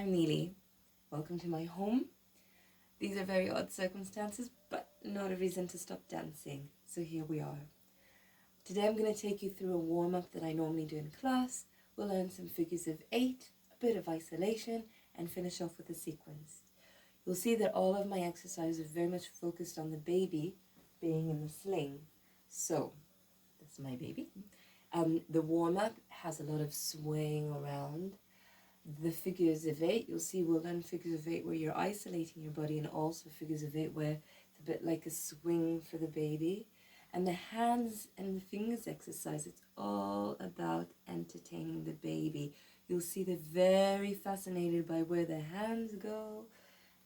I'm Nily. Welcome to my home. These are very odd circumstances, but not a reason to stop dancing. So here we are. Today I'm going to take you through a warm-up that I normally do in class. We'll learn some figures of 8, a bit of isolation, and finish off with a sequence. You'll see that all of my exercises are very much focused on the baby being in the sling. So, that's my baby. The warm-up has a lot of swaying around. The figures of 8, you'll see we'll learn figures of 8 where you're isolating your body, and also figures of 8 where it's a bit like a swing for the baby. And the hands and the fingers exercise, it's all about entertaining the baby. You'll see they're very fascinated by where their hands go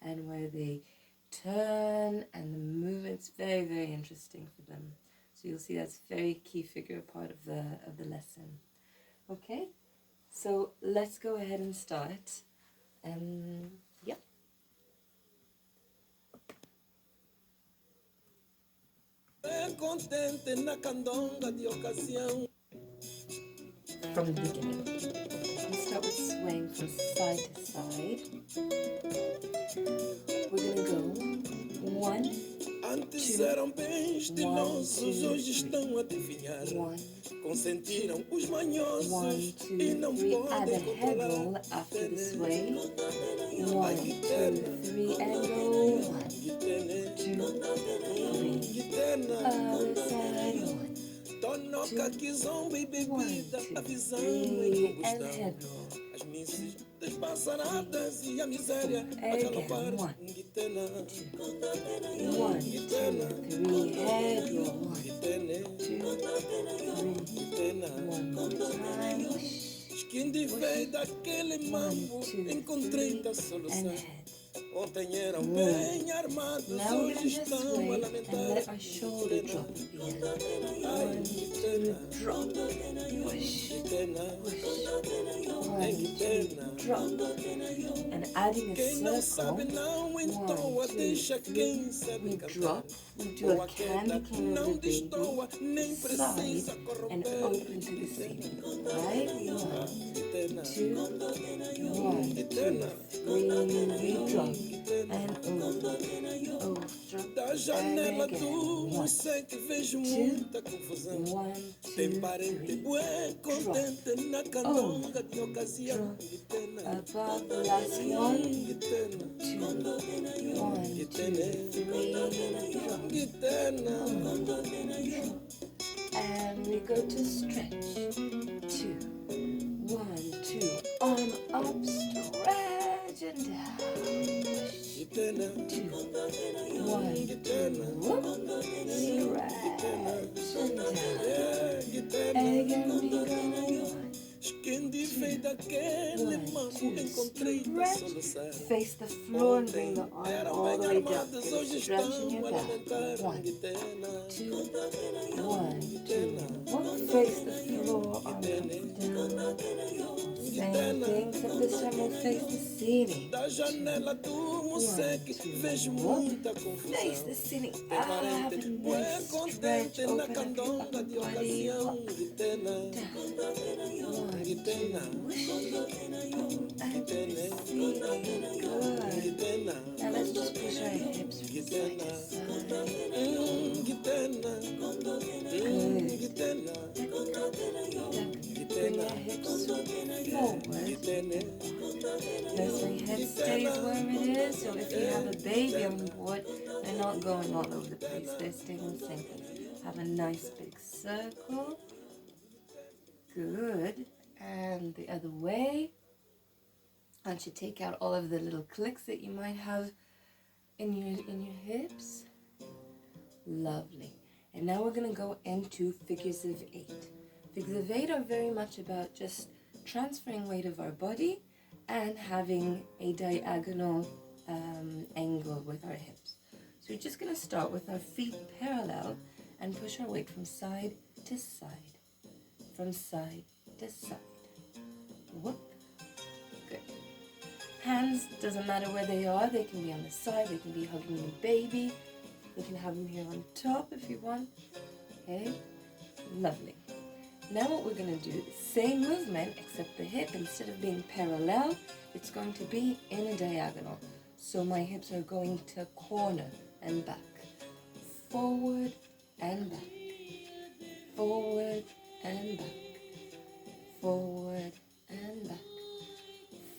and where they turn, and the movement's very, very interesting for them. So you'll see that's a very key figure part of the lesson. Okay? So let's go ahead and start. Yeah. From the beginning. We start with swaying from side to side. We're going to go 1, 2, 1, 2, 3. Add a head roll after the sway. 1, 2, 3, and go. 1, 2, 3. Other side. 1, 2, 3, and head roll. 2, 3. Again. 1, 2, 3, head roll. 1, 2, 3, 1 more time. Whoosh. Whoosh. 1, 2, 3, and head. Good. Now we're going to just sway and let our shoulder drop at the end. 1, 2, drop. Whoosh. Whoosh. 1, 2, drop. And adding a circle. 1, 2, 3. We drop. We do a candy cane over the baby, side, and open to the ceiling. Right? 1, 2, 1, 2, 3. We drop. And over, drop, and again. 1, 2, 1, 2, 3. Drop, over, drop, above the last 1, 2, 1, 2, 3, drop, over, and we go to stretch. 2, 1, 2, arm up, stretch and down. 2, 1, 2, whoop, stretch and down. Again we go. 1, 2, stretch. Face the floor and bring the arm all the way down. Stretching your back. 1, 2, 1, 2. Whoop, face the floor, arm down. Same thing, except this time we'll face the ceiling. 1, 2, whoop, face the ceiling. Have a nice stretch, open up your upper body. Up, down. 1, 2, whoosh, and to the ceiling. Good. Now let's just push our hips from side to side. Good. Bring our hips forward. Notice my head stays where it is, so if you have a baby on board, they're not going all over the place. They're staying the same place. Have a nice big circle. Good. And the other way. I want you to take out all of the little clicks that you might have in your hips. Lovely. And now we're going to go into figures of 8. Figures of 8 are very much about just transferring weight of our body and having a diagonal angle with our hips. So we're just going to start with our feet parallel and push our weight from side to side. From side to side. Whoop. Good. Hands, doesn't matter where they are. They can be on the side. They can be hugging the baby. You can have them here on top if you want. Okay. Lovely. Now what we're going to do, same movement, except the hip, instead of being parallel, it's going to be in a diagonal. So my hips are going to corner and back, forward and back, forward and back, forward and back,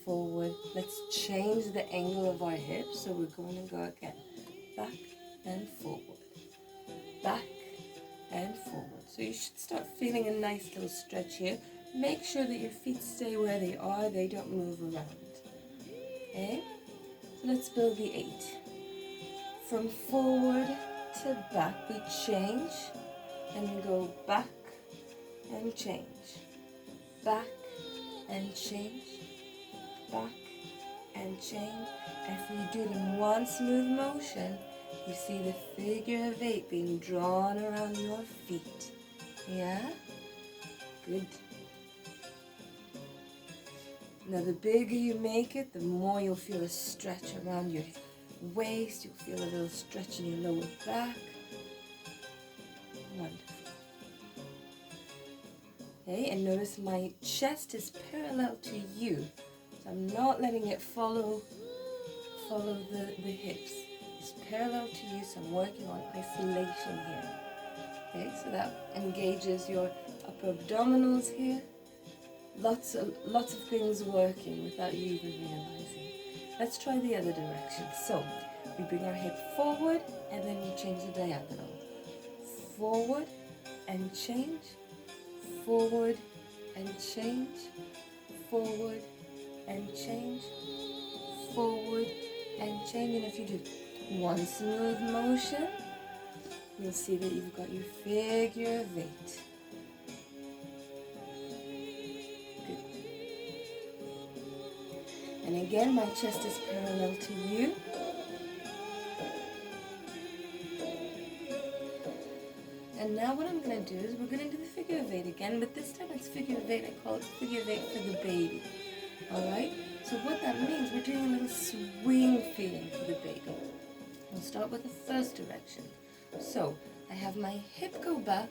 forward. Let's change the angle of our hips. So we're going to go again, back and forward, back and forward. So you should start feeling a nice little stretch here. Make sure that your feet stay where they are, they don't move around. Okay? So let's build the 8. From forward to back, we change and we go back and change, back and change, back and change. And if we do it in one smooth motion, you see the figure of 8 being drawn around your feet. Yeah? Good. Now the bigger you make it, the more you'll feel a stretch around your waist. You'll feel a little stretch in your lower back. Wonderful. Okay, and notice my chest is parallel to you. So I'm not letting it follow the hips. It's parallel to you, so I'm working on isolation here. Okay, so that engages your upper abdominals here. Lots of things working without you even realizing. Let's try the other direction. So we bring our hip forward and then we change the diagonal. Forward and change, forward and change, forward and change, forward and change. And if you do one smooth motion, you'll see that you've got your figure of 8. Good. And again, my chest is parallel to you. And now what I'm going to do is we're going to do the figure of 8 again, but this time it's figure of 8. I call it figure of 8 for the baby. Alright? So what that means, we're doing a little swing feeling for the baby. We'll start with the first direction. So I have my hip go back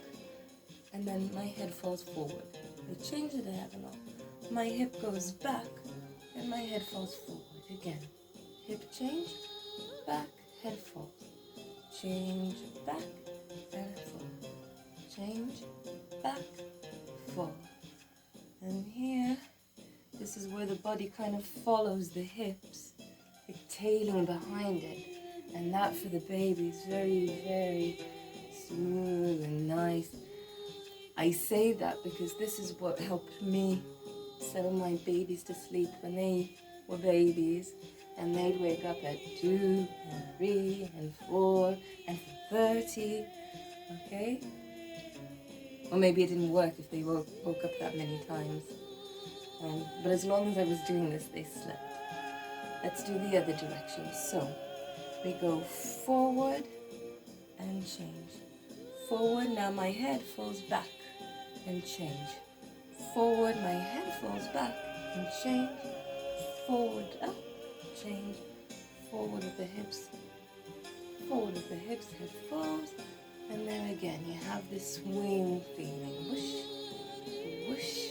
and then my head falls forward. I change the diagonal. My hip goes back and my head falls forward. Again, hip change, back, head falls. Change, back, and fall. Change, back, fall. And here, this is where the body kind of follows the hips, like tailing behind it. And that for the baby is very, very smooth and nice. I say that because this is what helped me settle my babies to sleep when they were babies. And they'd wake up at 2 and 3 and 4 and 30. Okay? Or maybe it didn't work if they woke up that many times. But as long as I was doing this, they slept. Let's do the other direction. So we go forward and change. Forward, now my head falls back and change. Forward, my head falls back and change. Forward, up, change. Forward with the hips. Forward with the hips, head falls. And then again, you have this swing feeling. Whoosh, whoosh,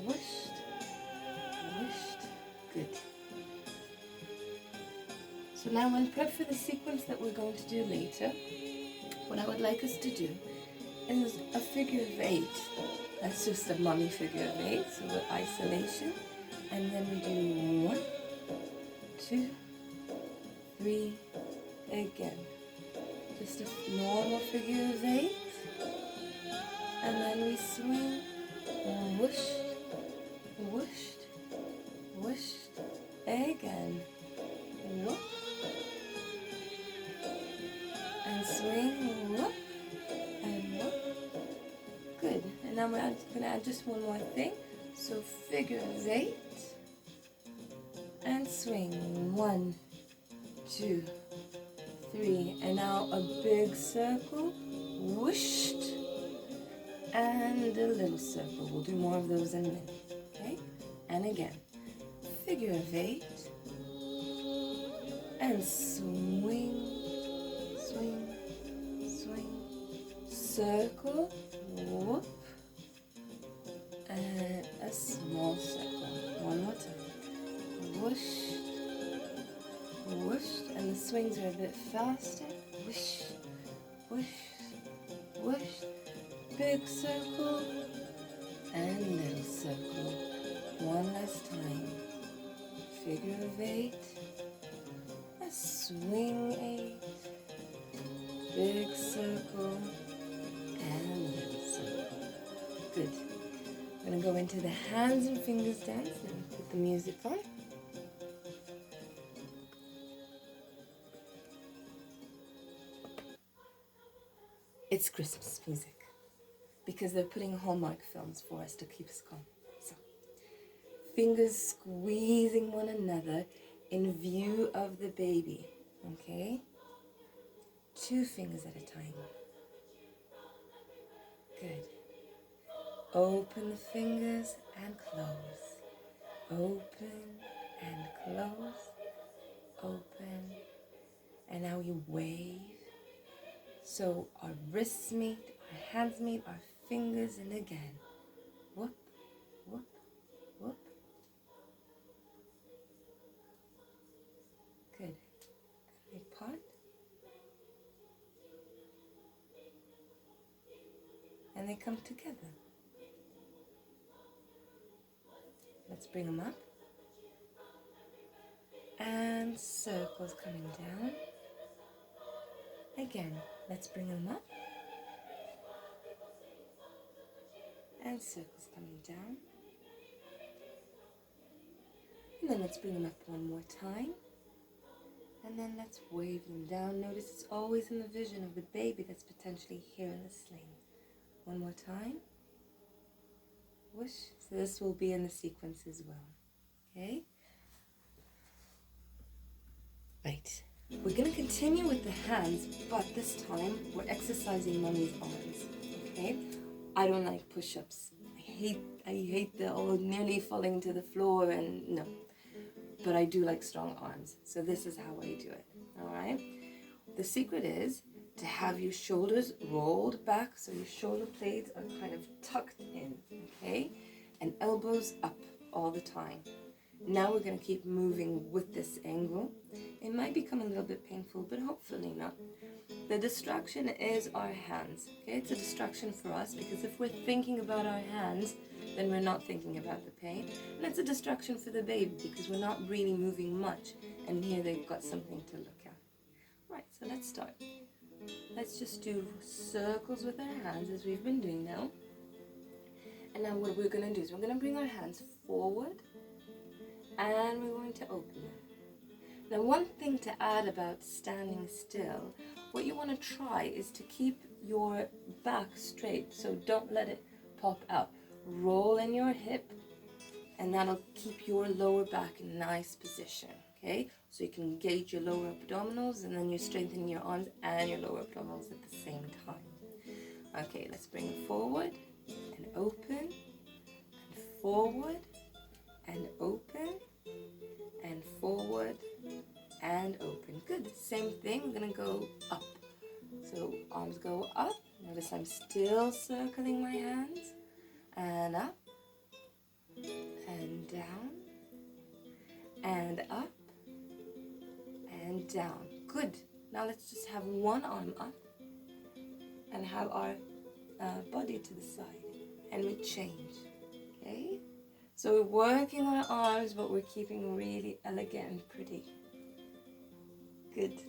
whoosh, whoosh. Good. So now in prep for the sequence that we're going to do later, what I would like us to do is a figure of 8. That's just a mummy figure of 8, so with isolation. And then we do 1, 2, 3, again. Just a normal figure of 8. And then we swing, whoosh, whoosh, whoosh, again. Whoop. And swing, whoop, and whoop. Good. And now I'm going to add just one more thing. So figure of 8. And swing. 1, 2, 3. And now a big circle. Whooshed. And a little circle. We'll do more of those in a minute. Okay? And again. Figure of 8. And swing, swing, swing, circle, whoop, whoosh, whoosh, and the swings are a bit faster. Whoosh, whoosh, whoosh, big circle and little circle. One last time. Figure of 8, a swing 8, big circle and little circle. Good. I'm going to go into the hands and fingers dance and put the music on. It's Christmas music because they're putting Hallmark films for us to keep us calm. So, fingers squeezing one another in view of the baby, okay? 2 fingers at a time. Good. Open the fingers and close. Open and close. Open. And now we wave. So our wrists meet, our hands meet, our fingers, and again. Whoop, whoop, whoop. Good. And they part. And they come together. Let's bring them up. And circles coming down. Again, let's bring them up. And circles coming down. And then let's bring them up one more time. And then let's wave them down. Notice it's always in the vision of the baby that's potentially here in the sling. One more time. Whoosh. So this will be in the sequence as well. Okay? Right. We're going to continue with the hands, but this time we're exercising mommy's arms. Okay? I don't like push-ups. I hate the old nearly falling to the floor and no. But I do like strong arms. So this is how I do it. Alright? The secret is to have your shoulders rolled back so your shoulder blades are kind of tucked in. Okay? And elbows up all the time. Now we're going to keep moving with this angle. It might become a little bit painful, but hopefully not. The distraction is our hands. Okay, it's a distraction for us because if we're thinking about our hands, then we're not thinking about the pain. And it's a distraction for the baby because we're not really moving much. And here they've got something to look at. Right, so let's start. Let's just do circles with our hands as we've been doing now. And now what we're going to do is we're going to bring our hands forward. And we're going to open them. Now one thing to add about standing still, what you want to try is to keep your back straight, so don't let it pop out. Roll in your hip, and that'll keep your lower back in a nice position, okay? So you can engage your lower abdominals, and then you're strengthening your arms and your lower abdominals at the same time. Okay, let's bring it forward, and open, and forward, and open, and forward, and open. Good. Same thing. We're going to go up. So arms go up. Notice I'm still circling my hands. And up, and down, and up, and down. Good. Now let's just have one arm up, and have our body to the side. And we change. Okay? So we're working our arms, but we're keeping really elegant and pretty. Good.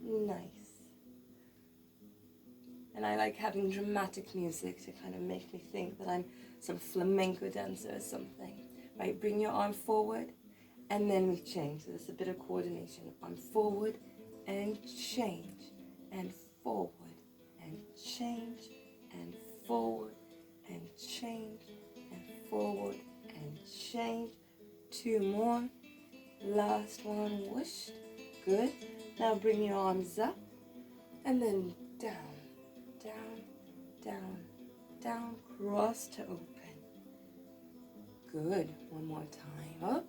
Nice. And I like having dramatic music to kind of make me think that I'm some flamenco dancer or something. Right, bring your arm forward, and then we change. So there's a bit of coordination. Arm forward, and change, and forward, and change, and forward, and change, and forward, and change. 2 more. Last one, whoosh. Good. Now bring your arms up, and then down, down, down, down, cross to open. Good. One more time. Up,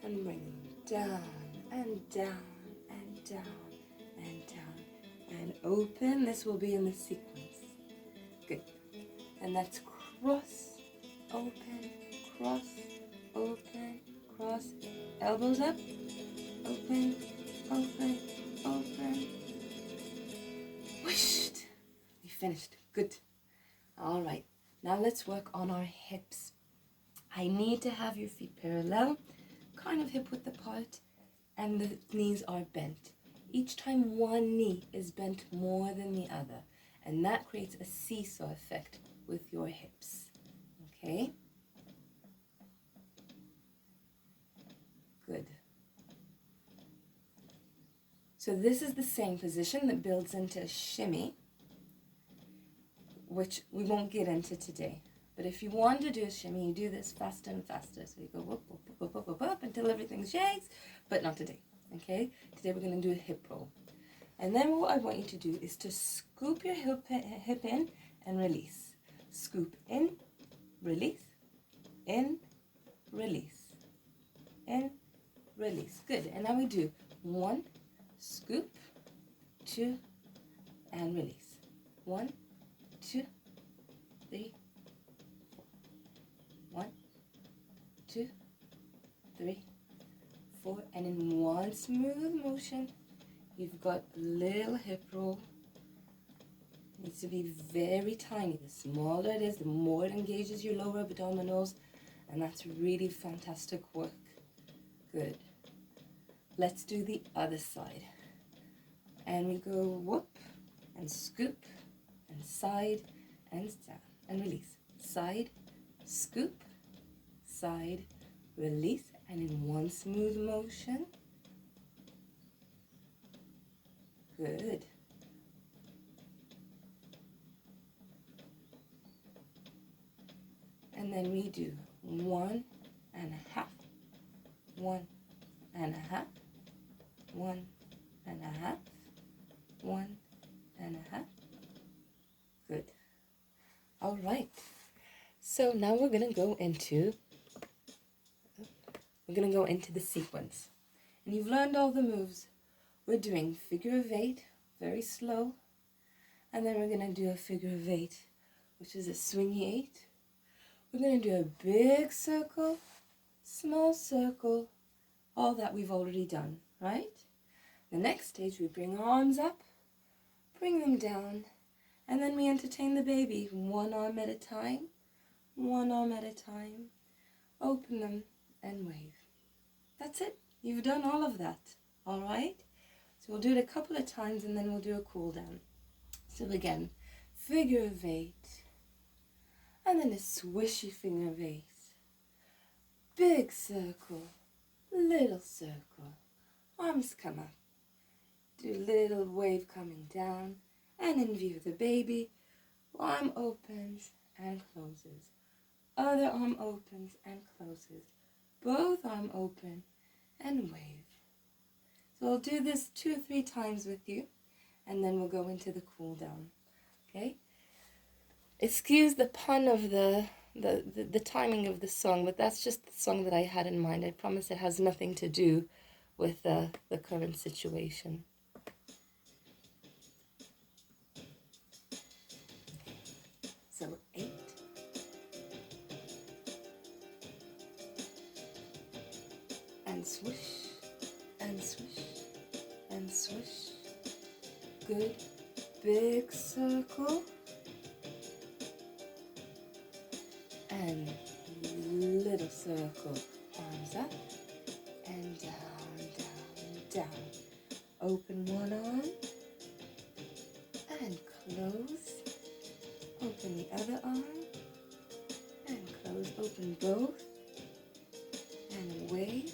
and bring them down, and down, and down, and down, and open. This will be in the sequence. Good. And that's cross, open, cross, open, cross, elbows up, open, open, open. Whooshed. We finished. Good. All right. Now let's work on our hips. I need to have your feet parallel, kind of hip width apart, and the knees are bent. Each time one knee is bent more than the other, and that creates a seesaw effect with your hips. Okay? Good. So this is the same position that builds into a shimmy, which we won't get into today. But if you want to do a shimmy, you do this faster and faster. So you go whoop, whoop, whoop, whoop, whoop, whoop until everything shakes, but not today, okay? Today we're going to do a hip roll. And then what I want you to do is to scoop your hip in and release. Scoop in, release, in, release, in, release. Good. And now we do 1, scoop, 2, and release. 1, 2, 3, 4. 1, 2, 3, 4. And in one smooth motion, you've got a little hip roll. It needs to be very tiny. The smaller it is, the more it engages your lower abdominals. And that's really fantastic work. Good. Let's do the other side. And we go whoop and scoop and side and down and release. Side, scoop, side, release, and in one smooth motion. Good. And then we do 1 1/2, 1 1/2, 1 1/2, 1 1/2. Good. All right. So now we're going to go into the sequence. And you've learned all the moves. We're doing figure of 8, very slow. And then we're going to do a figure of 8, which is a swingy 8. We're going to do a big circle, small circle, all that we've already done, right? The next stage, we bring our arms up, bring them down, and then we entertain the baby one arm at a time, one arm at a time. Open them and wave. That's it. You've done all of that, all right? So we'll do it a couple of times and then we'll do a cool down. So again, figure of 8, and then a swishy figure of 8. Big circle, little circle, arms come up. Do little wave coming down, and in view of the baby, arm opens and closes. Other arm opens and closes. Both arm open and wave. So I'll do this 2 or 3 times with you, and then we'll go into the cool down. Okay? Excuse the pun of the timing of the song, but that's just the song that I had in mind. I promise it has nothing to do with the current situation. So 8. And swish, and swish, and swish. Good. Big circle. And little circle. Arms up and down, down, down. Open one arm and close. Open the other arm and close. Open both and wave.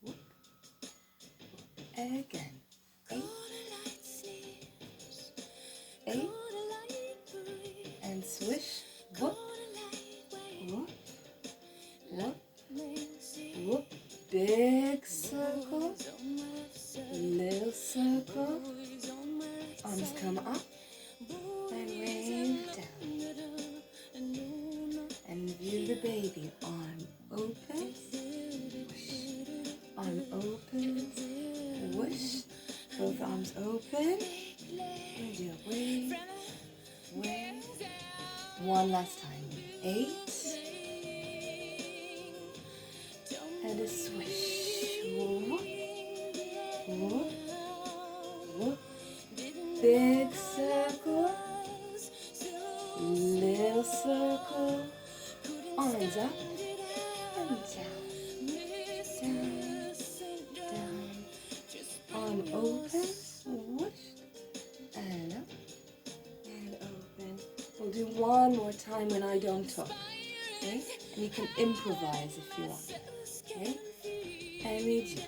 Whoop. Whoop. Again. 8. 8. And swish. Whoop. Whoop. Whoop. Whoop. Big circle. Little circle. Arms come up. And wave down. And view the baby. Arm open. Whoosh. Arm open. Whoosh. Both arms open. And do a wave. Wave. One last time. 8. a swish. Whoop, whoop, whoop. Big circle, little circle, arms up and down, down, down. Arm open, whoosh, and up and open. We'll do one more time when I don't talk, okay? And you can improvise if you want, okay? And we do.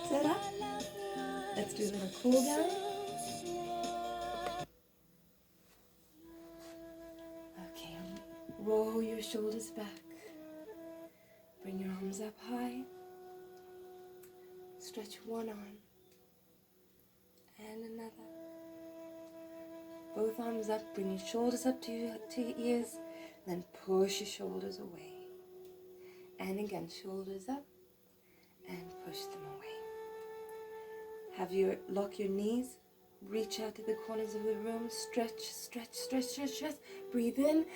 Set up. Let's do a little cool down. Okay, roll your shoulders back. Bring your arms up high. Stretch one arm and another. Both arms up. Bring your shoulders up to your ears. Then push your shoulders away. And again, shoulders up and push them away. Lock your knees, reach out to the corners of the room, stretch, stretch, stretch, stretch, stretch. Breathe in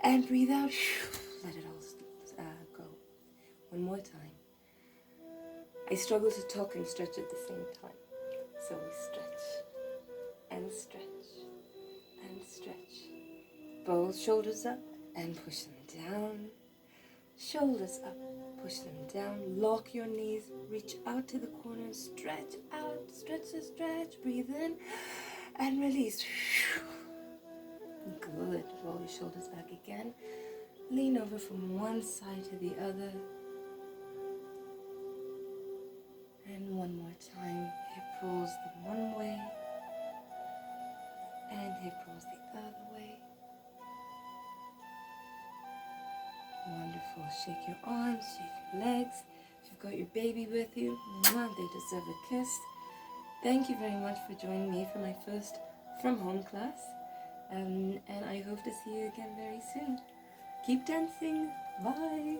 and breathe out. Let it all go. One more time. I struggle to talk and stretch at the same time. So we stretch and stretch and stretch. Both shoulders up and push them down. Shoulders up, push them down. Lock your knees, reach out to the corners, stretch out, stretch, stretch. Breathe in and release. Good. Roll your shoulders back again. Lean over from one side to the other. And one more time. Hip rolls the one way and hip rolls the other way. Wonderful. Shake your arms, shake your legs. If you've got your baby with you, they deserve a kiss. Thank you very much for joining me for my first from home class. And I hope to see you again very soon. Keep dancing. Bye.